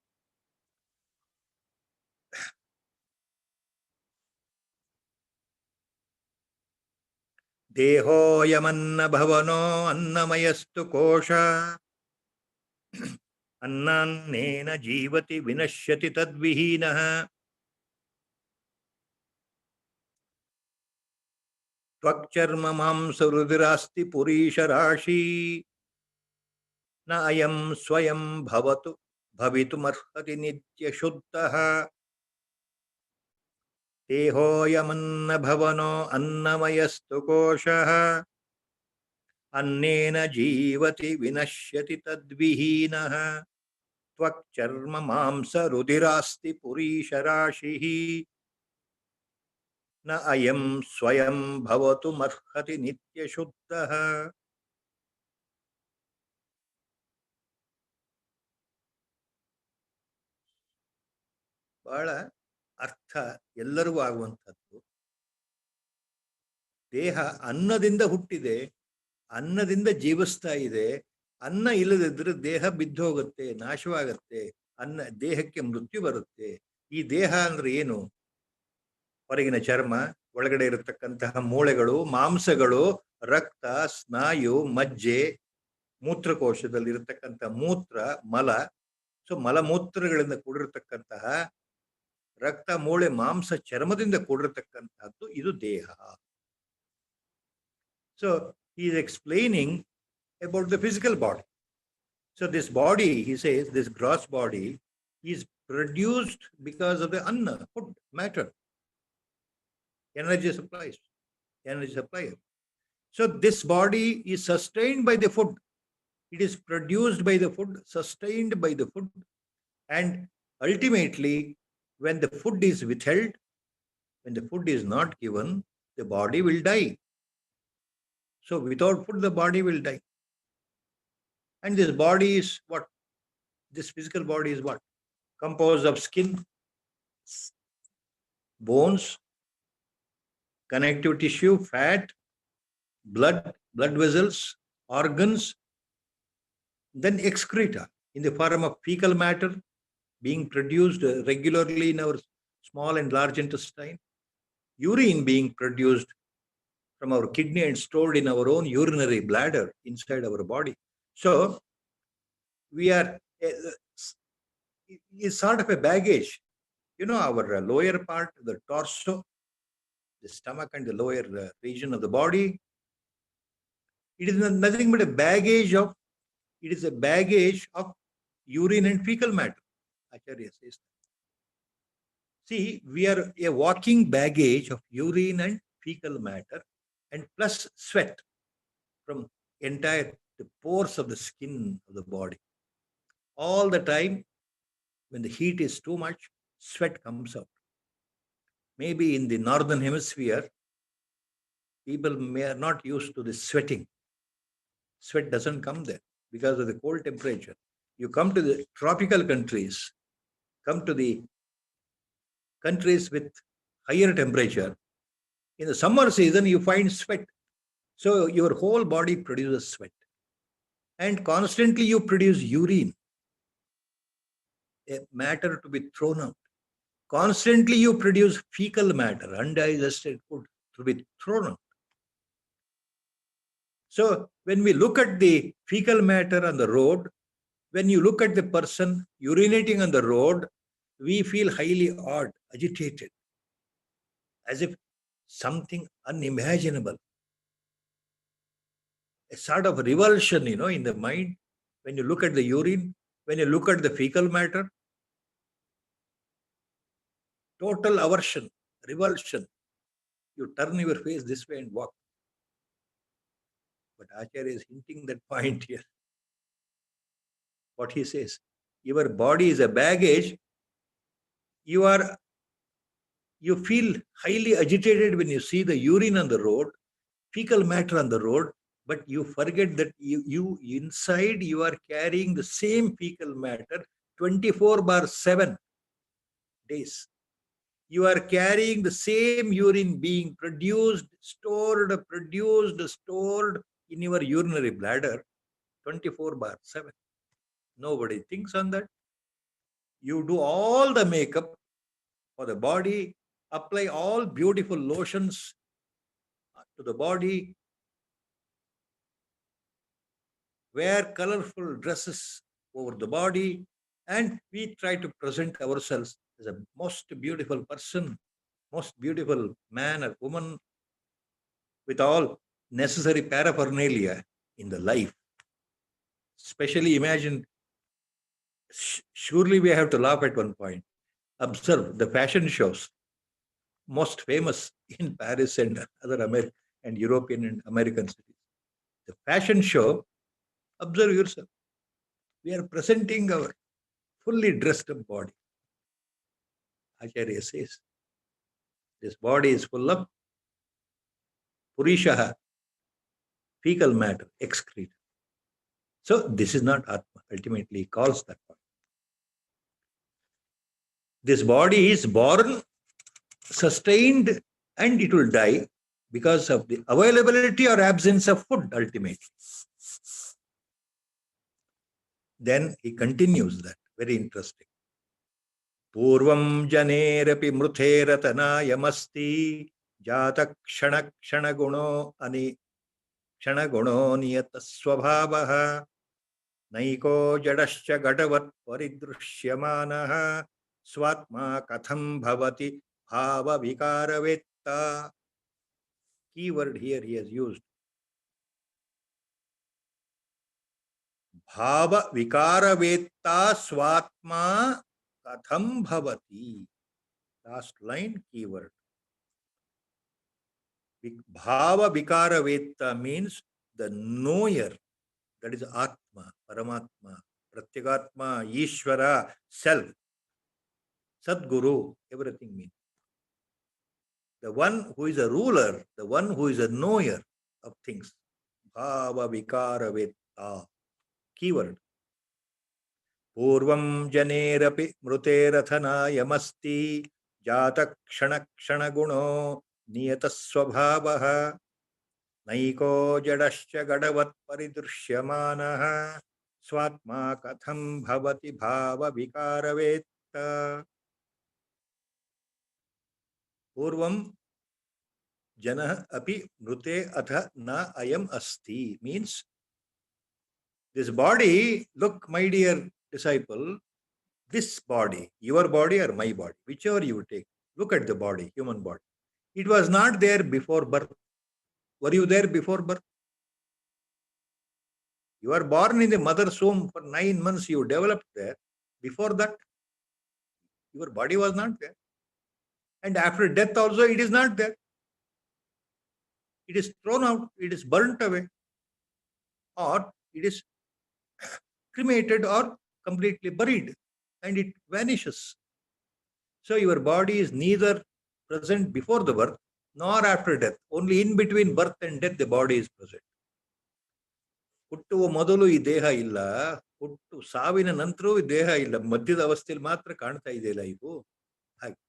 Deho yamanna bhavano annamayastu kosha annannena jivati vinashyati tadvihinaha tvakcharma mamsa rudirasti purisha rashi na ayam swayam bhavatu bhavitumarhati nitya shuddhaha देहोयमन्न भवनो अन्नमयस्तु कोशः अन्नेन जीवति विनश्यति तद्विहीनः त्वक्चर्म मांस रुधिरास्ति पुरीशराशिः न अयं स्वयं भवतु मर्हति नित्यशुद्धः. ಬಹಳ ಅರ್ಥ ಎಲ್ಲರಿಗೂ ಆಗುವಂಥದ್ದು. ದೇಹ ಅನ್ನದಿಂದ ಹುಟ್ಟಿದೆ, ಅನ್ನದಿಂದ ಜೀವಿಸ್ತಾ ಇದೆ. ಅನ್ನ ಇಲ್ಲದಿದ್ರೆ ದೇಹ ಬಿದ್ದೋಗುತ್ತೆ, ನಾಶವಾಗತ್ತೆ, ಅನ್ನ ದೇಹಕ್ಕೆ ಮೃತ್ಯು ಬರುತ್ತೆ. ಈ ದೇಹ ಅಂದ್ರೆ ಏನು? ಹೊರಗಿನ ಚರ್ಮ, ಒಳಗಡೆ ಇರತಕ್ಕಂತಹ ಮೂಳೆಗಳು, ಮಾಂಸಗಳು, ರಕ್ತ, ಸ್ನಾಯು, ಮಜ್ಜೆ, ಮೂತ್ರಕೋಶದಲ್ಲಿ ಇರತಕ್ಕಂಥ ಮೂತ್ರ, ಮಲ. ಸೊ ಮಲಮೂತ್ರಗಳಿಂದ ಕೂಡಿರತಕ್ಕಂತಹ ರಕ್ತ, ಮೂಳೆ, ಮಾಂಸ, ಚರ್ಮದಿಂದ ಕೂಡಿರತಕ್ಕಂತಹದ್ದು ಇದು ದೇಹ. So he is explaining about the physical body. So this body, he says, this gross body is produced because of the anna, food, matter, energy supplies, energy supply. So this body is sustained by the food. It is produced by the food, sustained by the food, and ultimately, when the food is withheld, when the food is not given, the body will die. So without food, the body will die. And this body is what? This physical body is what? Composed of skin, bones, connective tissue, fat, blood vessels, organs, then excreta in the form of fecal matter being produced regularly in our small and large intestine, urine being produced from our kidney and stored in our own urinary bladder inside our body. So we are is sort of a baggage. You know, our lower part, the torso, the stomach and the lower region of the body, it is nothing but a baggage of, it is a baggage of urine and fecal matter. Acharya says. See, we are a walking baggage of urine and fecal matter and plus sweat from entire the pores of the skin of the body. All the time, when the heat is too much, sweat comes out. Maybe in the northern hemisphere, people are not used to the sweating. Sweat doesn't come there because of the cold temperature. You come to the tropical countries, come to the countries with higher temperature. In the summer season, you find sweat. So your whole body produces sweat. And constantly you produce urine. a matter to be thrown out. Constantly you produce fecal matter, undigested food to be thrown out. So when we look at the fecal matter on the road, when you look at the person urinating on the road, we feel highly awed, agitated, as if something unimaginable. A sort of revulsion, in the mind. When you look at the urine, when you look at the fecal matter, total aversion, revulsion. You turn your face this way and walk. But Acharya is hinting that point here. What he says, your body is a baggage. You feel highly agitated when you see the urine on the road, fecal matter on the road, but you forget that you inside you are carrying the same fecal matter 24/7 days. You are carrying the same urine being produced, stored in your urinary bladder 24/7. Nobody thinks on that. You do all the makeup for the body, apply all beautiful lotions to the body, wear colorful dresses over the body, and we try to present ourselves as a most beautiful person, most beautiful man or woman, with all necessary paraphernalia in the life. Especially imagine, surely we have to laugh at one point. Observe the fashion shows, most famous in Paris and other and European and American cities. The fashion show, observe yourself. We are presenting our fully dressed up body. Acharya says, this body is full of purishaha, fecal matter, excreta. So this is not Atma. Ultimately, he calls that one. This body is born, sustained, and it will die because of the availability or absence of food, ultimately. Then he continues that. Very interesting. Purvam janerapi mrutheratana jata kshana kshana guno ani kshana guno niyata swabhavaha naiko jadascha gadavat paridrushyamanaha swatma katham bhavati bhava vikaravetta. Keyword here he has used. Bhava vikaravetta swatma katham bhavati. Last line, keyword. Bhava vikaravetta means the knower. That is Atma, Paramatma, Pratyagatma, Ishvara, Self, Sadguru, everything means. The one who is a ruler, the one who is a knower of things. Bhava vikaravetta. Keyword. Purvam janerapi mruterathana yamasti jata kshana kshana guno niyata swabhavaha naiko jadascha gadavat paridrushyamanaha swatma katham bhavati bhava vikaravetta. Purvam janah api mrute atha na ayam asti means this body, look, my dear disciple, this body, your body or my body, whichever you take, look at the body, human body. It was not there before birth. Were you there before birth? You are born in the mother's womb for 9 months, you developed there. Before that, your body was not there. And after death also, it is not there. It is thrown out, it is burnt away, or it is cremated or completely buried, and it vanishes. So your body is neither present before the birth nor after death. Only in between birth and death the body is present. ಹುಟ್ಟುವ ಮೊದಲು ಈ ದೇಹ ಇಲ್ಲ, ಹುಟ್ಟು ಸಾವಿನ ನಂತರವೂ ಈ ದೇಹ ಇಲ್ಲ, ಮಧ್ಯದ ಅವಸ್ಥೆಯಲ್ಲಿ ಮಾತ್ರ ಕಾಣ್ತಾ ಇದೆಯಲ್ಲ ಇವು ಹಾಗೆ.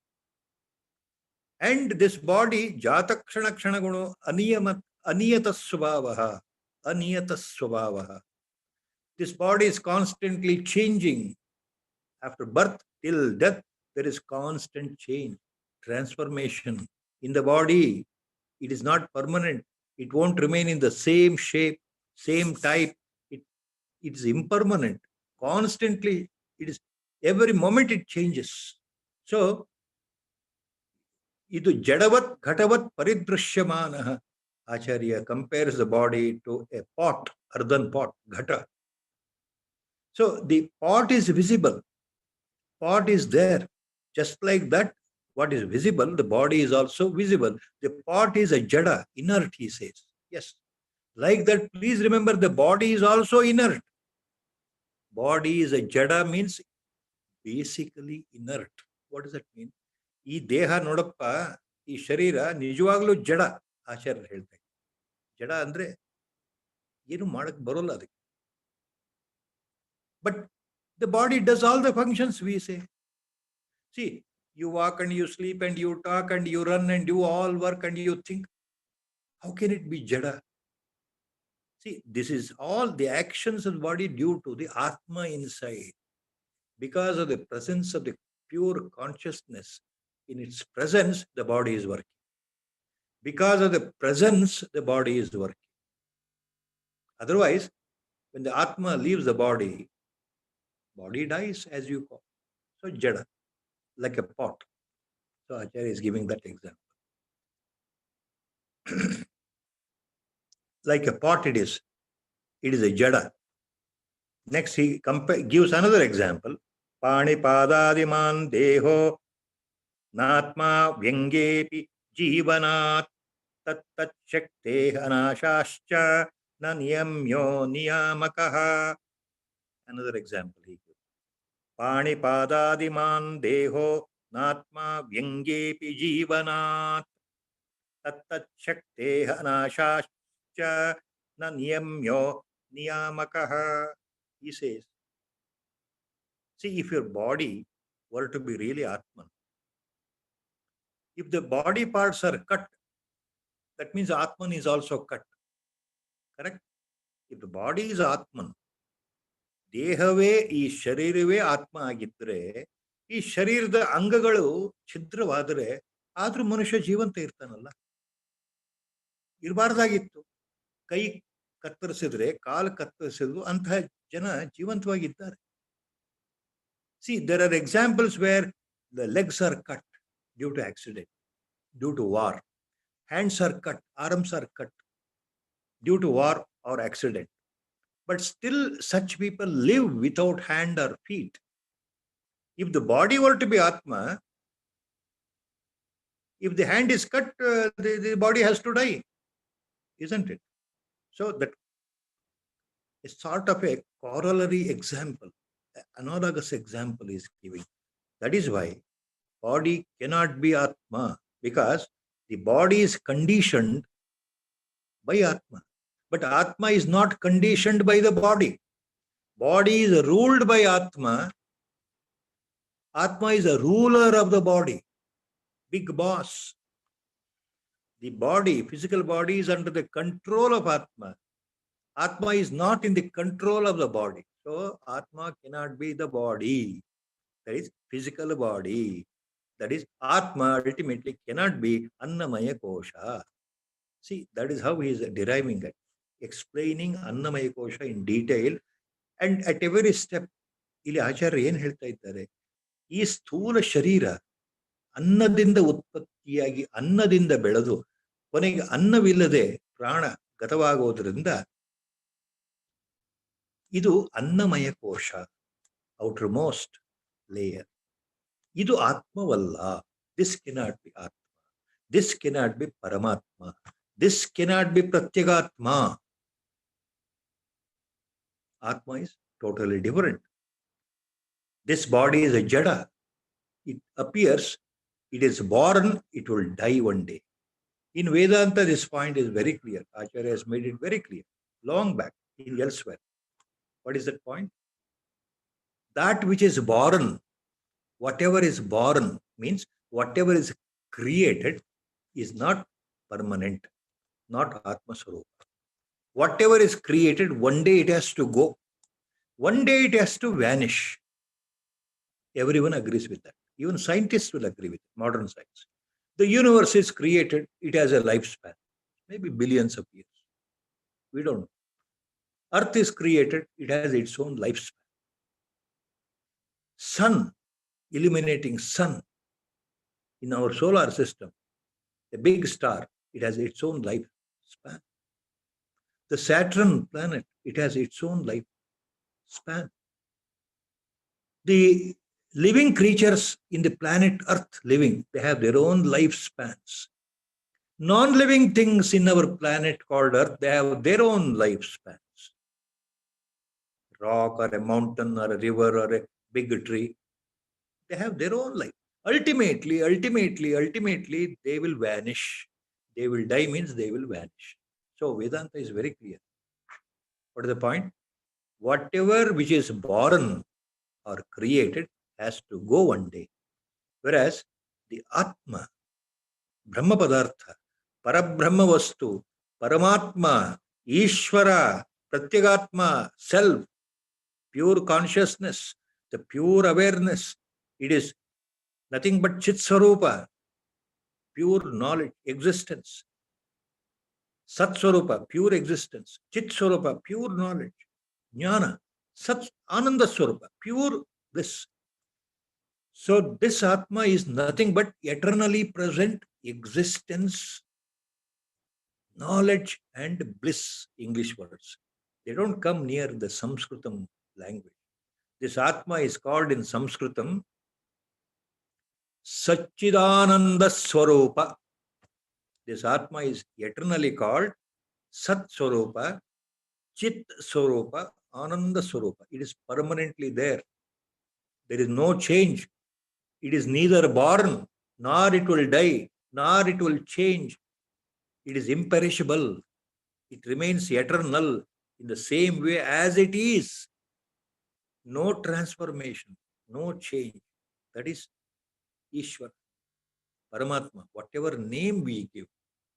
And this body ಜಾತಕ್ಷಣ ಕ್ಷಣಗುಣ ಅನಿಯತ ಸ್ವಭಾವ. This body is constantly changing. After birth till death, there is constant change, transformation. In the body, it is not permanent. It won't remain in the same shape, same type. It is impermanent. Constantly, it is every moment it changes. So, idu jadavat ghatavat paridrishyamana. Acharya compares the body to a pot, earthen pot, ghata. So the pot is visible, pot is there. Just like that, what is visible, the body is also visible. The pot is a jada, inert, he says. Yes. Like that, please remember the body is also inert. Body is a jada means basically inert. What does that mean? ಈ ದೇಹ ನೋಡಪ್ಪ, ಈ ಶರೀರ ನಿಜವಾಗ್ಲೂ ಜಡ, ಆಚಾರ್ಯರು ಹೇಳ್ತಾರೆ. ಜಡ ಅಂದ್ರೆ ಏನು ಮಾಡಕ್ ಬರೋಲ್ಲ ಅದಕ್ಕೆ. But the body does all the functions, we say. See, you walk and you sleep and you talk and you run and do all work and you think. How can it be jada? See, this is all the actions of the body due to the Atma inside. Because of the presence of the pure consciousness, in its presence, the body is working. Because of the presence, the body is working. Otherwise, when the Atma leaves the body dies, as you call. So, jada, like a pot. So, Acharya is giving that example. Like a pot it is a jada. Next, he gives another example. Panipadadiman deho natma vyangepi jivanat tat shakte anashascha na niyamyo niyamakaha. Another example he gives. Panipadadiman deho natma vyangepi jivanat tat shakte anashascha na niyamyo niyamakaha. He says, see, if your body were to be really Atman, if the body parts are cut, that means Atman is also cut. Correct? If the body is Atman, ದೇಹವೇ ಈ ಶರೀರವೇ ಆತ್ಮ ಆಗಿದ್ರೆ ಈ ಶರೀರದ ಅಂಗಗಳು ಛಿದ್ರವಾದರೆ ಆದ್ರೂ ಮನುಷ್ಯ ಜೀವಂತ ಇರ್ತಾನಲ್ಲ. ಇರಬಾರ್ದಾಗಿತ್ತು. ಕೈ ಕತ್ತರಿಸಿದ್ರೆ, ಕಾಲು ಕತ್ತರಿಸಿದ್ರು ಅಂತಹ ಜನ ಜೀವಂತವಾಗಿದ್ದಾರೆ. See, there are examples where the legs are cut due to accident, due to war. Hands are cut, arms are cut due to war or accident. But still, such people live without hand or feet. If the body were to be Atma, if the hand is cut, the body has to die, isn't it? So that is sort of a corollary example, analogous example is giving. That is why body cannot be Atma, because the body is conditioned by Atma. But Atma is not conditioned by the body. Body is ruled by Atma. Atma is a ruler of the body, big boss. The body, physical body, is under the control of Atma. Atma is not in the control of the body. So Atma cannot be the body. That is physical body. That is Atma ultimately cannot be Annamaya Kosha. See, that is how he is deriving it, explaining Annamaya Kosha in detail. And at every step, ಇಲ್ಲಿ ಆಚಾರ್ಯ ಏನು ಹೇಳ್ತಾ ಇದ್ದಾರೆ, ಈ ಸ್ಥೂಲ ಶರೀರ ಅನ್ನದಿಂದ ಉತ್ಪತ್ತಿಯಾಗಿ ಅನ್ನದಿಂದ ಬೆಳೆದು ಕೊನೆಗೆ ಅನ್ನವಿಲ್ಲದೆ ಪ್ರಾಣ ಗತವಾಗೋದ್ರಿಂದ ಇದು ಅನ್ನಮಯ ಕೋಶ, ಔಟರ್ ಮೋಸ್ಟ್ ಲೇಯರ್. ಇದು ಆತ್ಮವಲ್ಲ. This cannot be Atma, this cannot be Paramatma, this cannot be Pratyagatma. Atma is totally different. This body is a jada. It appears, it is born, it will die one day. In Vedanta, this point is very clear. Acharya has made it very clear long back in elsewhere. What is that point? That which is born, whatever is born, means whatever is created is not permanent, not Atma Swarupa. Whatever is created, one day it has to go. One day it has to vanish. Everyone agrees with that. Even scientists will agree with it, modern science. The universe is created, it has a lifespan, maybe billions of years. We don't know. Earth is created, it has its own lifespan. Sun, illuminating sun in our solar system, a big star, it has its own lifespan. The Saturn planet, it has its own lifespan. The living creatures in the planet Earth living, they have their own lifespans. Non-living things in our planet called Earth, they have their own lifespans. Rock or a mountain or a river or a big tree, they have their own life. Ultimately, they will vanish. They will die means they will vanish. So Vedanta is very clear. What is the point? Whatever which is born or created has to go one day. Whereas the Atma, Brahma Padartha, Parabrahma Vastu, Paramatma, Ishvara, Pratyagatma, Self, pure consciousness, the pure awareness, it is nothing but Chit Swarupa, pure knowledge, existence. Sat Swarupa, pure existence. Chit Swarupa, pure knowledge. Jnana, Sat Ananda Swarupa, pure bliss. So this Atma is nothing but eternally present existence, knowledge and bliss, English words. They don't come near the Sanskritam language. This Atma is called in Sanskritam Satchidananda Swarupa. This Atma is eternally called Sat Swarupa, Chit Swarupa, Ananda Swarupa. It is permanently there. There is no change. It is neither born, nor it will die, nor it will change. It is imperishable. It remains eternal in the same way as it is. No transformation, no change. That is Ishwar, Paramatma. Whatever name we give,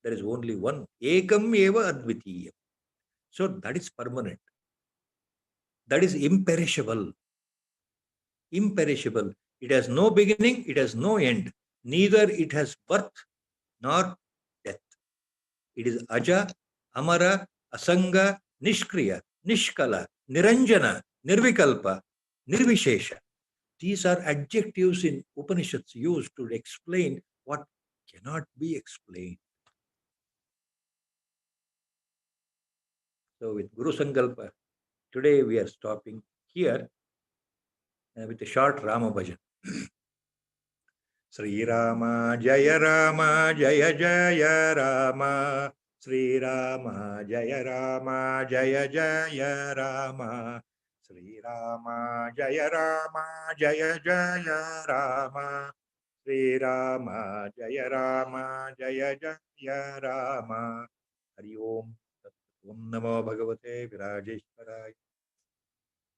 there is only one. Ekam eva advitiyam. So that is permanent. That is imperishable. Imperishable. It has no beginning, it has no end. Neither it has birth nor death. It is Aja, Amara, Asanga, Nishkriya, Nishkala, Niranjana, Nirvikalpa, Nirvishesha. These are adjectives in Upanishads used to explain what cannot be explained. So with Guru Sankalpa, today we are stopping here with a short Rama Bhajan. Sri Rama Jaya Jaya Jaya Rama. Sri Rama Jaya Jaya Rama. Sri Rama Jaya Jaya Rama. Sri Rama Jaya Jaya Rama. Hari Om. Om Namo Bhagavate Virajeshwaraya.